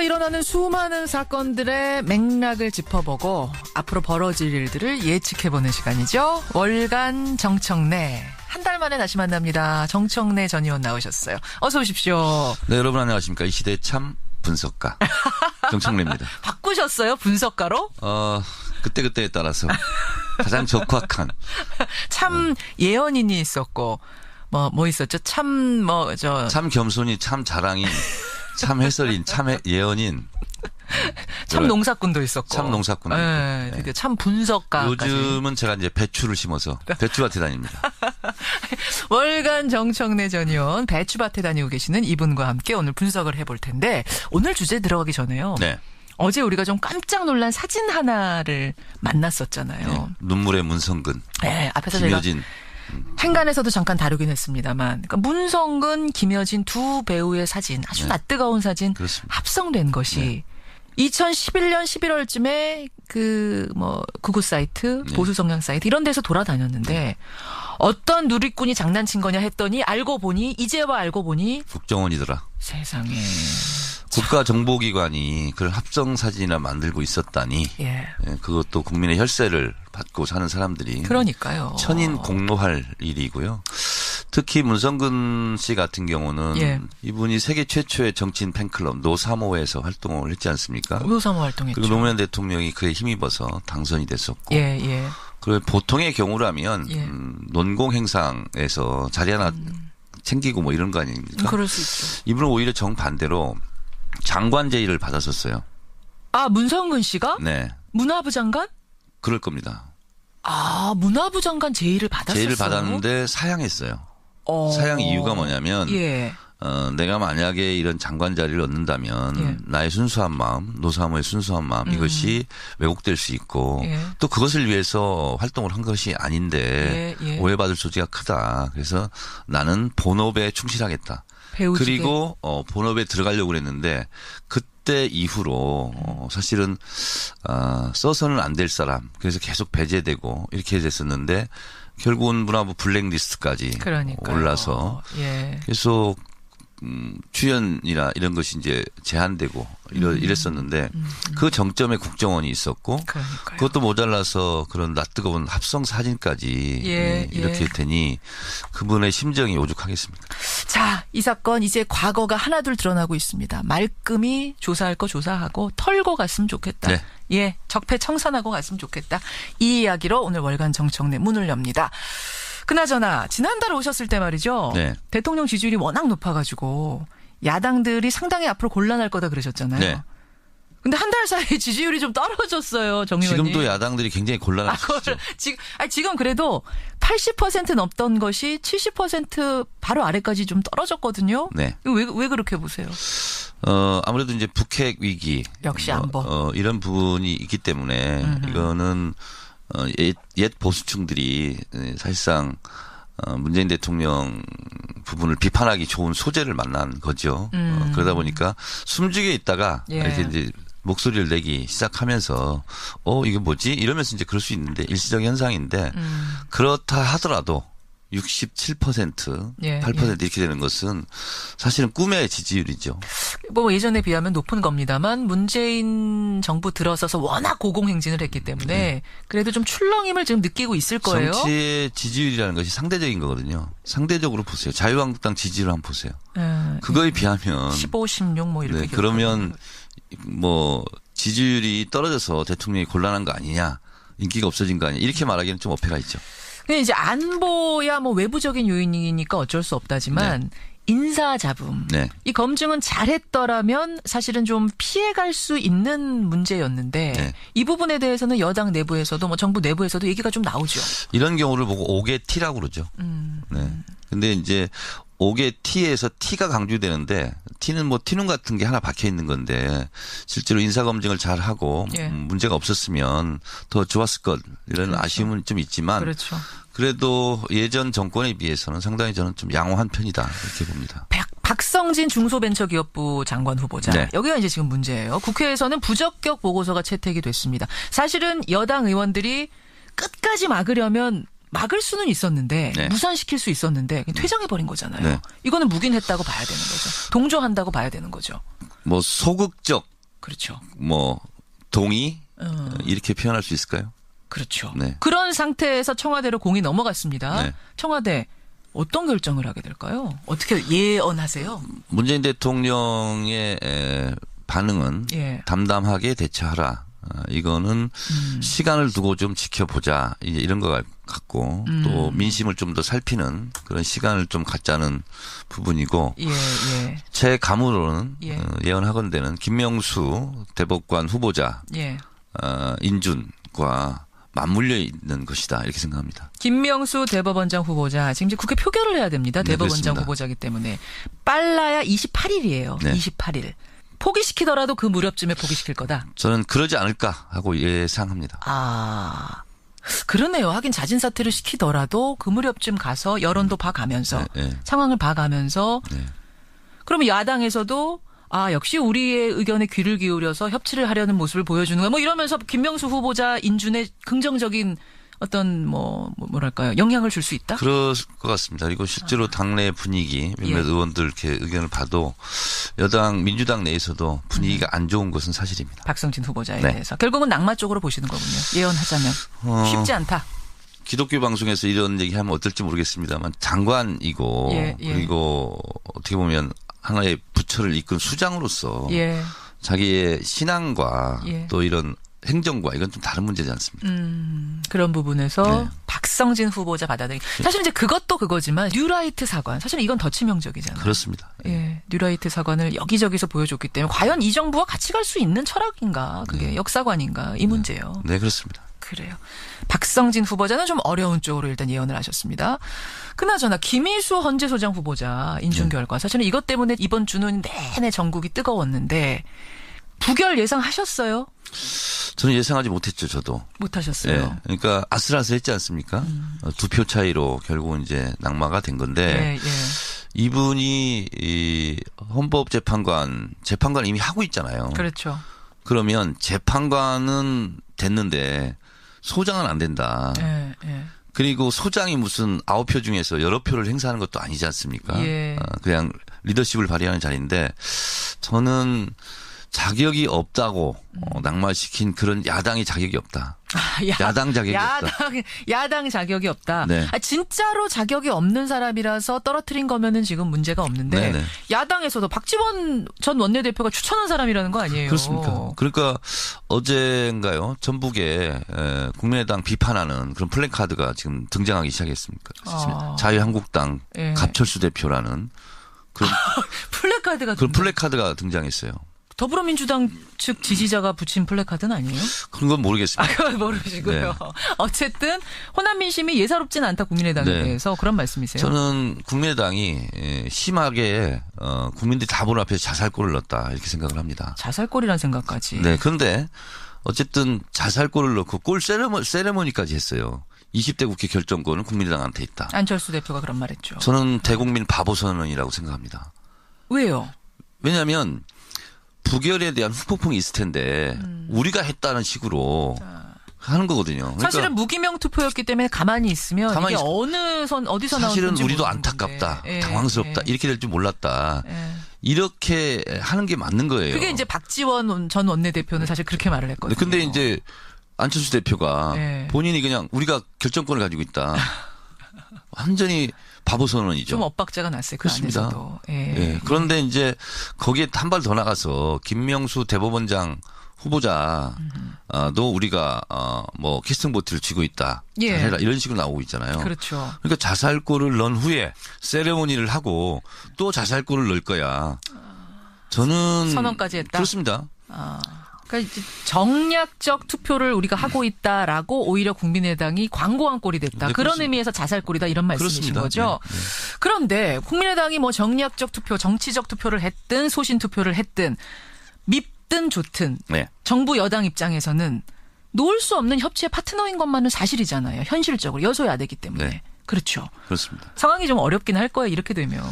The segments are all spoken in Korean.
일상에서 일어나는 수많은 사건들의 맥락을 짚어보고 앞으로 벌어질 일들을 예측해보는 시간이죠. 월간 정청래. 한 달 만에 다시 만납니다. 정청래 전 의원 나오셨어요. 어서 오십시오. 네, 여러분 안녕하십니까. 이 시대의 참 분석가 정청래입니다. 바꾸셨어요? 분석가로? 그때그때에 따라서 가장 적확한. 참 예언인이 있었고 뭐 있었죠? 참 겸손이, 참 자랑인, 참 해설인, 참 예언인. 참 농사꾼도 있었고. 참 농사꾼도 있고. 네. 참 분석가까지. 요즘은 제가 이제 배추를 심어서 배추밭에 다닙니다. 월간 정청래 전 의원 배추밭에 다니고 계시는 이분과 함께 오늘 분석을 해볼 텐데 오늘 주제 들어가기 전에요. 네. 어제 우리가 좀 깜짝 놀란 사진 하나를 만났었잖아요. 네. 눈물의 문성근. 네, 앞에서 김여진. 행간에서도 잠깐 다루긴 했습니다만, 그러니까 문성근, 김여진 두 배우의 사진, 아주 낯뜨거운 사진 그렇습니다. 합성된 것이 2011년 11월쯤에 극우 사이트, 보수 성향 사이트 이런 데서 돌아다녔는데 어떤 누리꾼이 장난친 거냐 했더니 이제와 알고 보니 국정원이더라. 세상에. 국가정보기관이 그런 합성 사진이나 만들고 있었다니. 예. 그것도 국민의 혈세를 받고 사는 사람들이. 그러니까요. 천인 공로할 일이고요. 특히 문성근 씨 같은 경우는 이분이 세계 최초의 정치인 팬클럽 노3호에서 활동을 했지 않습니까? 노3호 활동했죠. 그리고 노무현 대통령이 그에 힘입어서 당선이 됐었고. 예. 그리고 보통의 경우라면 논공 행상에서 자리 하나 챙기고 뭐 이런 거 아닙니까? 그럴 수 있죠. 이분은 오히려 정반대로 장관 제의를 받았었어요. 아, 문성근 씨가? 네. 문화부 장관? 그럴 겁니다. 아, 문화부 장관 제의를 받았었어요? 제의를 받았는데 사양했어요. 사양 이유가 뭐냐면 내가 만약에 이런 장관 자리를 얻는다면 나의 순수한 마음, 노사모의 순수한 마음 이것이 왜곡될 수 있고 또 그것을 위해서 활동을 한 것이 아닌데 오해받을 소지가 크다. 그래서 나는 본업에 충실하겠다. 배우지게. 그리고 본업에 들어가려고 그랬는데 그때 이후로 사실은 써서는 안 될 사람 그래서 계속 배제되고 이렇게 됐었는데 결국은 문화부 블랙리스트까지 올라서 계속 출연이나 이런 것이 이제 제한되고 이랬었는데 그 정점에 국정원이 있었고 그것도 모자라서 그런 낯뜨거운 합성 사진까지 이렇게 되니 그분의 심정이 오죽하겠습니까? 자, 이 사건 이제 과거가 하나둘 드러나고 있습니다. 말끔히 조사할 거 조사하고 털고 갔으면 좋겠다. 네. 예, 적폐 청산하고 갔으면 좋겠다. 이 이야기로 오늘 월간 정청래 문을 엽니다. 그나저나 지난달에 오셨을 때 말이죠. 대통령 지지율이 워낙 높아가지고 야당들이 상당히 앞으로 곤란할 거다 그러셨잖아요. 네. 근데 한 달 사이에 지지율이 좀 떨어졌어요, 정 의원님. 지금도 야당들이 굉장히 곤란하시죠. 지금 그래도 80% 넘던 것이 70% 바로 아래까지 좀 떨어졌거든요. 네. 왜 그렇게 보세요? 아무래도 이제 북핵 위기. 역시 안보. 이런 부분이 있기 때문에 이거는 옛 보수층들이 사실상 문재인 대통령 부분을 비판하기 좋은 소재를 만난 거죠. 그러다 보니까 숨죽여 있다가 이렇게 이제 목소리를 내기 시작하면서 이게 뭐지? 이러면서 이제 그럴 수 있는데 일시적 현상인데 그렇다 하더라도 67%, 8% 이렇게 되는 것은 사실은 꿈의 지지율이죠. 뭐 예전에 비하면 높은 겁니다만 문재인 정부 들어서서 워낙 고공행진을 했기 때문에 그래도 좀 출렁임을 지금 느끼고 있을 거예요. 정치의 지지율이라는 것이 상대적인 거거든요. 상대적으로 보세요. 자유한국당 지지율을 한번 보세요. 그거에 비하면 15, 16 뭐 이렇게. 그러면 뭐 지지율이 떨어져서 대통령이 곤란한 거 아니냐, 인기가 없어진 거 아니냐 이렇게 말하기는 좀 어폐가 있죠. 근데 이제 안보야 뭐 외부적인 요인이니까 어쩔 수 없다지만 인사잡음. 이 검증은 잘했더라면 사실은 좀 피해갈 수 있는 문제였는데 이 부분에 대해서는 여당 내부에서도 뭐 정부 내부에서도 얘기가 좀 나오죠. 이런 경우를 보고 옥의 T라고 그러죠. 근데 이제 옥의 T에서 T가 강조되는데 T는 뭐 T눈 같은 게 하나 박혀 있는 건데 실제로 인사검증을 잘 하고 문제가 없었으면 더 좋았을 것 이런 아쉬움은 좀 있지만 그래도 예전 정권에 비해서는 상당히 저는 좀 양호한 편이다 이렇게 봅니다. 박성진 중소벤처기업부 장관 후보자. 여기가 이제 지금 문제예요. 국회에서는 부적격 보고서가 채택이 됐습니다. 사실은 여당 의원들이 끝까지 막으려면 막을 수는 있었는데 무산시킬 수 있었는데 퇴장해버린 거잖아요. 이거는 묵인했다고 봐야 되는 거죠. 동조한다고 봐야 되는 거죠. 뭐 소극적 그렇죠. 뭐 동의 이렇게 표현할 수 있을까요? 그렇죠. 네. 그런 상태에서 청와대로 공이 넘어갔습니다. 네. 청와대 어떤 결정을 하게 될까요? 어떻게 예언하세요? 문재인 대통령의 반응은 예. 담담하게 대처하라. 이거는 시간을 두고 좀 지켜보자. 이제 이런 것 같고 또 민심을 좀 더 살피는 그런 시간을 좀 갖자는 부분이고 예, 예. 제 감으로는 예. 예언하건대는 김명수 대법관 후보자 예. 인준과 맞물려 있는 것이다 이렇게 생각합니다. 김명수 대법원장 후보자 지금 이제 국회 표결을 해야 됩니다. 네, 대법원장 그렇습니다. 후보자이기 때문에 빨라야 28일이에요. 네. 28일. 포기시키더라도 그 무렵쯤에 포기시킬 거다. 저는 그러지 않을까 하고 예상합니다. 아, 그러네요. 하긴 자진 사퇴를 시키더라도 그 무렵쯤 가서 여론도 봐가면서 네, 네. 상황을 봐가면서 네. 그러면 야당에서도 역시 우리의 의견에 귀를 기울여서 협치를 하려는 모습을 보여주는 거야. 뭐 이러면서 김명수 후보자 인준에 긍정적인 어떤 뭐랄까요 영향을 줄 수 있다. 그럴 것 같습니다. 그리고 실제로 당내 분위기 몇몇 예. 의원들 이렇게 의견을 봐도 여당 민주당 내에서도 분위기가 안 좋은 것은 사실입니다. 박성진 후보자에 네. 대해서 결국은 낙마 쪽으로 보시는 거군요. 예언하자면 쉽지 않다. 기독교 방송에서 이런 얘기하면 어떨지 모르겠습니다만 장관이고 예, 예. 그리고 어떻게 보면 하나의 부처를 이끈 수장으로서 예. 자기의 신앙과 예. 또 이런 행정과 이건 좀 다른 문제지 않습니까? 그런 부분에서 네. 박성진 후보자 받아들이기. 사실 이제 그것도 그거지만 뉴라이트 사관. 사실은 이건 더 치명적이잖아요. 그렇습니다. 예, 뉴라이트 사관을 여기저기서 보여줬기 때문에 과연 이 정부와 같이 갈 수 있는 철학인가, 그게 역사관인가 이 문제요. 네, 그렇습니다. 그래요. 박성진 후보자는 좀 어려운 쪽으로 일단 예언을 하셨습니다. 그나저나 김희수 헌재소장 후보자 인준 결과 사실은 이것 때문에 이번 주는 내내 전국이 뜨거웠는데 부결 예상하셨어요? 저는 예상하지 못했죠, 저도. 못하셨어요. 예. 그러니까 아슬아슬했지 않습니까? 2표 차이로 결국은 이제 낙마가 된 건데 예, 예. 이분이 이 헌법재판관 이미 하고 있잖아요. 그렇죠. 그러면 재판관은 됐는데 소장은 안 된다. 예, 예. 그리고 소장이 무슨 9표 중에서 여러 표를 행사하는 것도 아니지 않습니까? 예. 그냥 리더십을 발휘하는 자리인데 저는 자격이 없다고 낙마시킨 그런 야당이 자격이 없다. 야당 자격이 없다. 야당 자격이 없다. 네. 진짜로 자격이 없는 사람이라서 떨어뜨린 거면은 지금 문제가 없는데 네네. 야당에서도 박지원 전 원내대표가 추천한 사람이라는 거 아니에요? 그렇습니까? 그러니까 어젠가요? 전북에 국민의당 비판하는 그런 플래카드가 지금 등장하기 시작했습니까? 자유한국당 예. 갑철수 대표라는 그런 플래카드가 그런 플래카드가 등장했어요. 더불어민주당 측 지지자가 붙인 플래카드는 아니에요? 그런 건 모르겠습니다. 그걸 모르시고요. 네. 어쨌든 호남 민심이 예사롭지는 않다 국민의당에 네. 대해서 그런 말씀이세요? 저는 국민의당이 심하게 국민들이 다분 앞에서 자살골을 넣었다 이렇게 생각을 합니다. 자살골이라는 생각까지. 네, 그런데 어쨌든 자살골을 넣고 골 세레머니까지 했어요. 20대 국회 결정권은 국민의당한테 있다. 안철수 대표가 그런 말했죠. 저는 대국민 바보 선언이라고 생각합니다. 왜요? 왜냐하면 부결에 대한 후폭풍이 있을 텐데 우리가 했다는 식으로 하는 거거든요. 그러니까 사실은 무기명 투표였기 때문에 가만히 있으면 이게 어디서 나오는지 사실은 우리도 안타깝다, 예, 당황스럽다 예. 이렇게 될 줄 몰랐다. 예. 이렇게 하는 게 맞는 거예요. 그게 이제 박지원 전 원내대표는 사실 그렇게 말을 했거든요. 근데 이제 안철수 대표가 예. 본인이 그냥 우리가 결정권을 가지고 있다. 완전히 바보 선언이죠. 좀 엇박자가 났어요. 그 그렇습니다. 안에서도. 예. 예. 그런데 이제 거기에 한 발 더 나가서 김명수 대법원장 후보자도 우리가 뭐 캐스팅 보트를 쥐고 있다. 예. 잘해라 이런 식으로 나오고 있잖아요. 그렇죠. 그러니까 자살골을 넣은 후에 세레모니를 하고 또 자살골을 넣을 거야. 저는 선언까지 했다? 그렇습니다. 그러니까 이제 정략적 투표를 우리가 하고 있다라고 오히려 국민의당이 광고한 꼴이 됐다. 네, 그런 그렇습니다. 의미에서 자살골이다 이런 말씀이신 그렇습니다. 거죠. 네, 네. 그런데 국민의당이 뭐 정략적 투표, 정치적 투표를 했든 소신 투표를 했든 밉든 좋든 네. 정부 여당 입장에서는 놓을 수 없는 협치의 파트너인 것만은 사실이잖아요. 현실적으로 여소야대기 때문에. 네. 그렇죠. 그렇습니다. 상황이 좀 어렵긴 할 거예요. 이렇게 되면.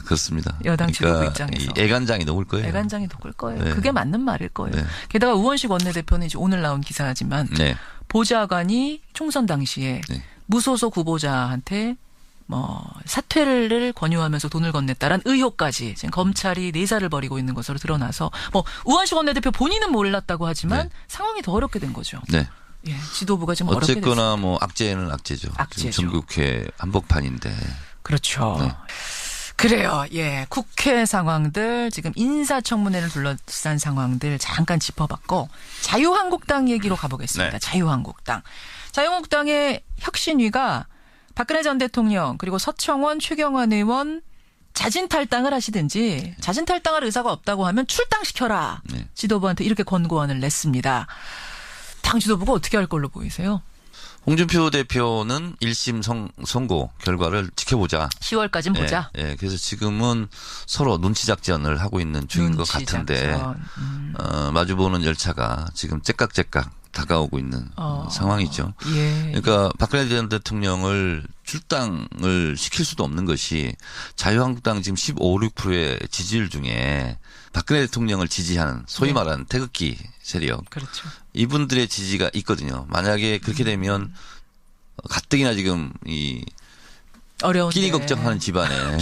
그렇습니다. 여당 지도부 그러니까 입장에서. 이 애간장이 녹을 거예요. 애간장이 녹을 거예요. 네. 그게 맞는 말일 거예요. 네. 게다가 우원식 원내대표는 이제 오늘 나온 기사지만 네. 보좌관이 총선 당시에 네. 무소속 후보자한테 뭐 사퇴를 권유하면서 돈을 건넸다란 의혹까지 지금 검찰이 내사를 벌이고 있는 것으로 드러나서 뭐 우한식 원내대표 본인은 몰랐다고 하지만 네. 상황이 더 어렵게 된 거죠. 네. 예, 지도부가 좀 어렵게 됐습니다. 어쨌거나 뭐 악재는 악재죠. 지금 전국회 한복판인데. 그렇죠. 네. 그래요. 예. 국회 상황들, 지금 인사청문회를 둘러싼 상황들 잠깐 짚어봤고, 자유한국당 얘기로 가보겠습니다. 네. 자유한국당. 자유한국당의 혁신위가 박근혜 전 대통령, 그리고 서청원, 최경환 의원 자진 탈당을 하시든지, 자진 탈당할 의사가 없다고 하면 출당시켜라. 네. 지도부한테 이렇게 권고안을 냈습니다. 당 지도부가 어떻게 할 걸로 보이세요? 홍준표 대표는 1심 선고 결과를 지켜보자. 10월까지는 보자. 예, 그래서 지금은 서로 눈치 작전을 하고 있는 중인 것 같은데 마주보는 열차가 지금 째깍째깍 다가오고 있는 상황이죠. 예. 그러니까 박근혜 전 대통령을 출당을 시킬 수도 없는 것이 자유한국당 지금 15, 16%의 지지율 중에 박근혜 대통령을 지지하는 소위 말하는 태극기 세력. 그렇죠. 이분들의 지지가 있거든요. 만약에 그렇게 되면 가뜩이나 지금 이 어려운데. 끼리 걱정하는 집안에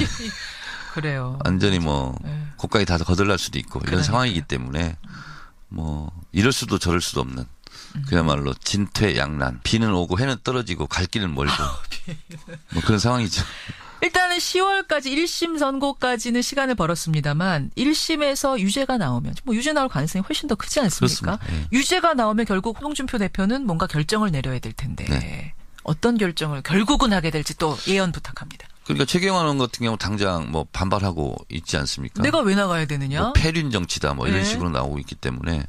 그래요. 완전히 뭐 고가에 다 거들날 수도 있고 이런 그러니까요. 상황이기 때문에 뭐 이럴 수도 저럴 수도 없는 그야말로 진퇴양난. 비는 오고 해는 떨어지고 갈 길은 멀고 뭐 그런 상황이죠. 일단은 10월까지 1심 선고까지는 시간을 벌었습니다만 1심에서 유죄가 나오면 뭐 유죄 나올 가능성이 훨씬 더 크지 않습니까? 네. 유죄가 나오면 결국 홍준표 대표는 뭔가 결정을 내려야 될 텐데 네. 어떤 결정을 결국은 하게 될지 또 예언 부탁합니다. 그러니까 최경환 의원 같은 경우 당장 뭐 반발하고 있지 않습니까? 내가 왜 나가야 되느냐? 뭐 폐륜 정치다 뭐 이런 네. 식으로 나오고 있기 때문에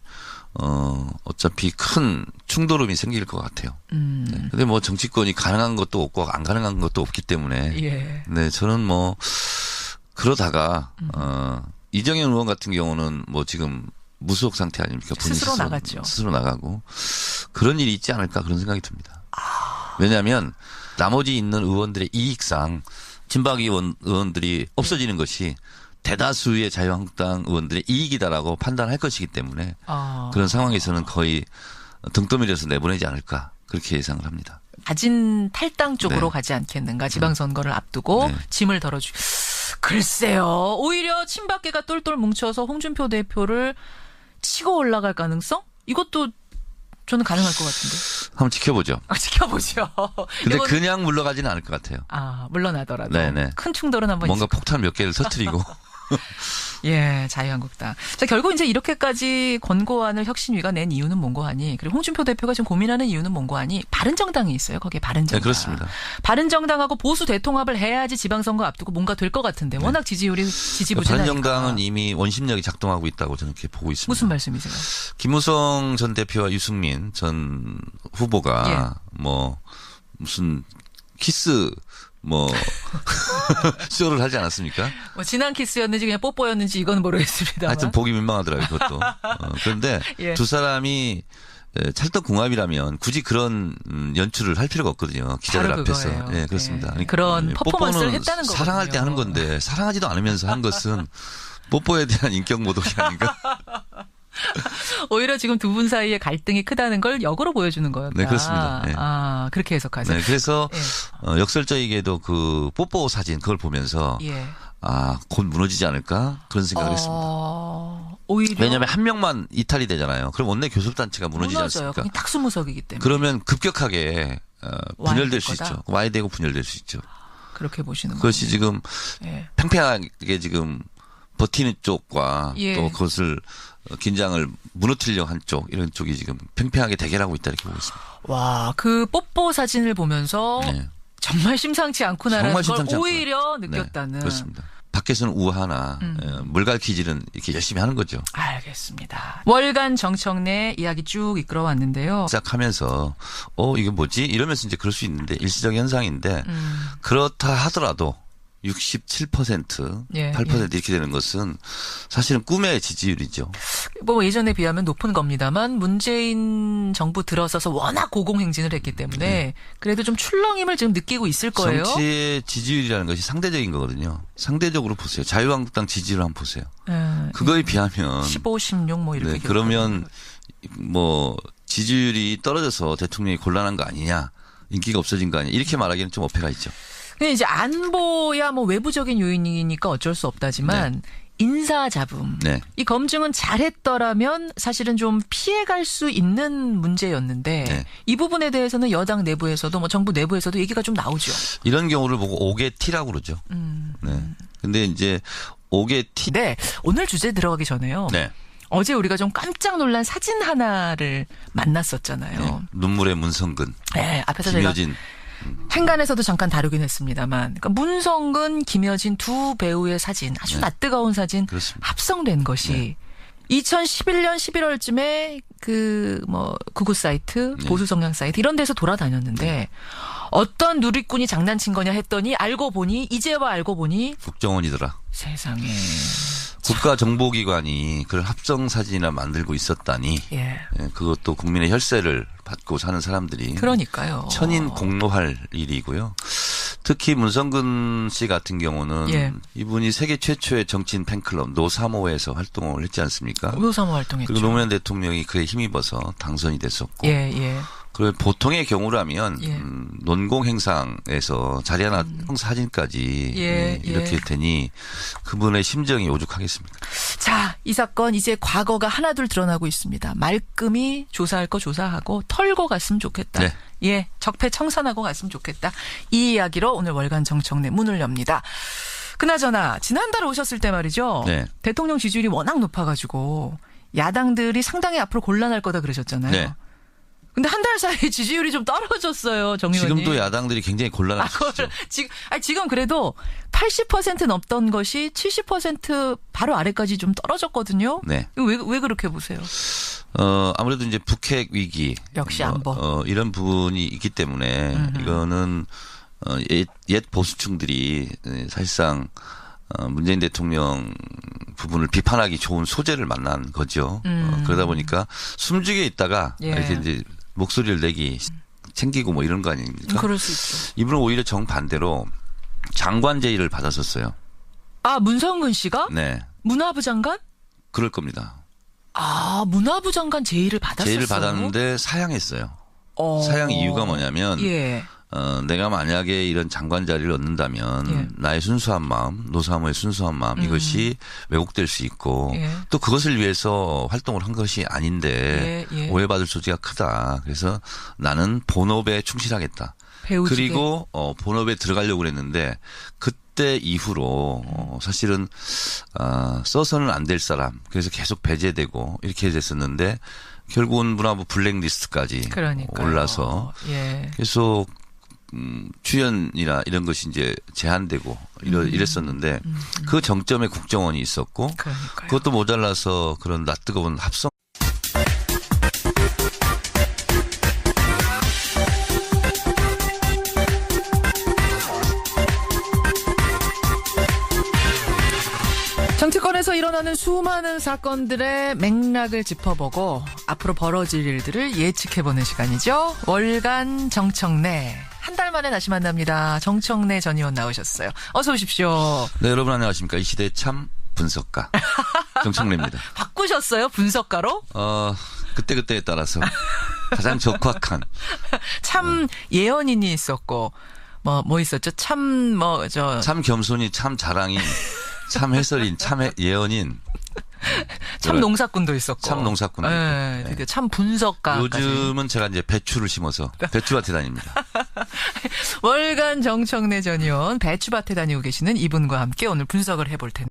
어차피 큰 충돌음이 생길 것 같아요. 네. 근데 뭐 정치권이 가능한 것도 없고 안 가능한 것도 없기 때문에. 예. 네, 저는 뭐 그러다가 이정현 의원 같은 경우는 뭐 지금 무소속 상태 아닙니까? 본인 스스로 나갔죠. 스스로 나가고 그런 일이 있지 않을까 그런 생각이 듭니다. 왜냐하면 나머지 있는 의원들의 이익상 친박 의원들이 없어지는 것이 대다수의 자유한국당 의원들의 이익이다라고 판단할 것이기 때문에 그런 상황에서는 거의 등 떠밀려서 내보내지 않을까 그렇게 예상을 합니다. 자진 탈당 쪽으로 네. 가지 않겠는가 지방선거를 앞두고 네. 짐을 덜어주. 글쎄요. 오히려 친박계가 똘똘 뭉쳐서 홍준표 대표를 치고 올라갈 가능성? 이것도 저는 가능할 것 같은데. 한번 지켜보죠. 지켜보죠. 근데 그냥 물러가지는 않을 것 같아요. 물러나더라도. 네네. 큰 충돌은 한번 뭔가 있을 것 폭탄 몇 개를 터뜨리고. 예, 자유한국당. 자, 결국 이제 이렇게까지 권고안을 혁신위가 낸 이유는 뭔고 하니, 그리고 홍준표 대표가 지금 고민하는 이유는 뭔고 하니, 바른정당이 있어요. 거기에 바른정당. 네, 그렇습니다. 바른정당하고 보수 대통합을 해야지 지방선거 앞두고 뭔가 될 것 같은데, 네. 워낙 지지율이 지지부진하니까. 바른정당은 이미 원심력이 작동하고 있다고 저는 이렇게 보고 있습니다. 무슨 말씀이세요? 김무성 전 대표와 유승민 전 후보가 뭐 무슨 키스 뭐 쇼를 하지 않았습니까? 뭐 진한 키스였는지 그냥 뽀뽀였는지 이건 모르겠습니다. 하여튼 보기 민망하더라고요, 그것도. 그런데 예. 두 사람이 찰떡궁합이라면 굳이 그런 연출을 할 필요가 없거든요. 기자들 앞에서. 그거예요. 예, 그렇습니다. 네. 그런 퍼포먼스를 했다는 거거든요. 사랑할 때 하는 건데 사랑하지도 않으면서 한 것은 뽀뽀에 대한 인격 모독이 아닌가? 오히려 지금 두 분 사이에 갈등이 크다는 걸 역으로 보여주는 거였다. 네, 그렇습니다. 네. 그렇게 해석하세요. 네, 그래서 예. 역설적이게도 그 뽀뽀 사진 그걸 보면서 예. 곧 무너지지 않을까 그런 생각을 했습니다. 오히려 왜냐하면 한 명만 이탈이 되잖아요. 그럼 원내 교섭단체가 무너지지 않습니까? 그게 탁수무석이기 때문에. 그러면 급격하게 분열될 수 거다? 있죠. 와해되고 분열될 수 있죠. 그렇게 보시는 거예요. 그것이 지금 예. 팽팽하게 지금 버티는 쪽과 예. 또 그것을 긴장을 무너뜨리려고 한 쪽 이런 쪽이 지금 팽팽하게 대결하고 있다 이렇게 보고 있습니다. 와, 그 뽀뽀 사진을 보면서 네. 정말 심상치 않구나라는 정말 걸 심상치 오히려 네, 느꼈다는. 그렇습니다. 밖에서는 우하나 물갈퀴질은 이렇게 열심히 하는 거죠. 알겠습니다. 월간 정청래 이야기 쭉 이끌어 왔는데요. 시작하면서 이게 뭐지? 이러면서 이제 그럴 수 있는데 일시적 현상인데 그렇다 하더라도 67%, 예, 8% 이렇게 되는 것은 사실은 꿈의 지지율이죠. 뭐 예전에 비하면 높은 겁니다만 문재인 정부 들어서서 워낙 고공행진을 했기 때문에 그래도 좀 출렁임을 지금 느끼고 있을 거예요. 정치의 지지율이라는 것이 상대적인 거거든요. 상대적으로 보세요. 자유한국당 지지율 한번 보세요. 그거에 비하면 15, 16 뭐 이렇게. 네, 그러면 뭐 지지율이 떨어져서 대통령이 곤란한 거 아니냐, 인기가 없어진 거 아니냐 이렇게 말하기는 좀 어폐가 있죠. 근데 이제 안보야 뭐 외부적인 요인이니까 어쩔 수 없다지만 인사잡음. 이 검증은 잘했더라면 사실은 좀 피해갈 수 있는 문제였는데 이 부분에 대해서는 여당 내부에서도 뭐 정부 내부에서도 얘기가 좀 나오죠. 이런 경우를 보고 오개티라고 그러죠. 근데 이제 오개티. 네. 오늘 주제 들어가기 전에요. 어제 우리가 좀 깜짝 놀란 사진 하나를 만났었잖아요. 눈물의 문성근. 네. 앞에서 김여진. 제가 행간에서도 잠깐 다루긴 했습니다만 그러니까 문성근, 김여진 두 배우의 사진 아주 낯뜨거운 사진 그렇습니다. 합성된 것이 2011년 11월쯤에 그 뭐 구구 사이트, 보수 성향 사이트 이런 데서 돌아다녔는데 어떤 누리꾼이 장난친 거냐 했더니 알고 보니 이제와 알고 보니 국정원이더라. 세상에. 국가정보기관이 그런 합성 사진이나 만들고 있었다니. 그것도 국민의 혈세를 받고 사는 사람들이. 그러니까요. 천인 공로할 일이고요. 특히 문성근 씨 같은 경우는 이분이 세계 최초의 정치인 팬클럽 노사모에서 활동을 했지 않습니까? 노사모 활동했죠. 그리고 노무현 대통령이 그에 힘입어서 당선이 됐었고. 그리고 보통의 경우라면 논공 행상에서 자리 하나 사진까지 이렇게 되니 그분의 심정이 오죽하겠습니까? 자, 이 사건 이제 과거가 하나둘 드러나고 있습니다. 말끔히 조사할 거 조사하고 털고 갔으면 좋겠다. 적폐 청산하고 갔으면 좋겠다. 이 이야기로 오늘 월간 정청래 문을 엽니다. 그나저나 지난달에 오셨을 때 말이죠. 대통령 지지율이 워낙 높아가지고 야당들이 상당히 앞으로 곤란할 거다 그러셨잖아요. 근데 한 달 사이에 지지율이 좀 떨어졌어요, 정 의원님. 지금도 야당들이 굉장히 곤란하시죠. 지금 그래도 80% 넘던 것이 70% 바로 아래까지 좀 떨어졌거든요. 왜 그렇게 보세요? 아무래도 이제 북핵 위기. 역시 안보. 이런 부분이 있기 때문에 이거는 옛 보수층들이 사실상 문재인 대통령 부분을 비판하기 좋은 소재를 만난 거죠. 그러다 보니까 숨죽여 있다가 이렇게 이제 목소리를 내기 챙기고 뭐 이런 거 아닙니까? 그럴 수 있죠. 이분은 오히려 정반대로 장관 제의를 받았었어요. 아, 문성근 씨가? 문화부 장관? 그럴 겁니다. 아, 문화부 장관 제의를 받았었어요? 제의를 받았는데 사양했어요. 사양 이유가 뭐냐면 내가 만약에 이런 장관 자리를 얻는다면 나의 순수한 마음, 노사모의 순수한 마음 이것이 왜곡될 수 있고 또 그것을 위해서 활동을 한 것이 아닌데 오해받을 소지가 크다. 그래서 나는 본업에 충실하겠다. 그리고 본업에 들어가려고 그랬는데 그때 이후로 사실은 써서는 안 될 사람 그래서 계속 배제되고 이렇게 됐었는데 결국은 문화부 블랙리스트까지 올라서 계속 출연이나 이런 것이 이제 제한되고 이랬었는데 그 정점에 국정원이 있었고 그것도 모자라서 그런 낯뜨거운 합성. 정치권에서 일어나는 수많은 사건들의 맥락을 짚어보고 앞으로 벌어질 일들을 예측해보는 시간이죠. 월간 정청래. 한 달 만에 다시 만납니다. 정청래 전 의원 나오셨어요. 어서 오십시오. 네, 여러분 안녕하십니까. 이 시대의 참 분석가 정청래입니다. 바꾸셨어요? 분석가로? 그때그때에 따라서 가장 적확한. 참 예언인이 있었고 뭐 있었죠? 참 겸손이 참 자랑인 참 해설인 참 예언인 참 농사꾼도 있었고. 참 농사꾼. 드디어 참 분석가. 요즘은 제가 이제 배추를 심어서 배추밭에 다닙니다. 월간 정청래 전 의원 배추밭에 다니고 계시는 이분과 함께 오늘 분석을 해볼 텐데.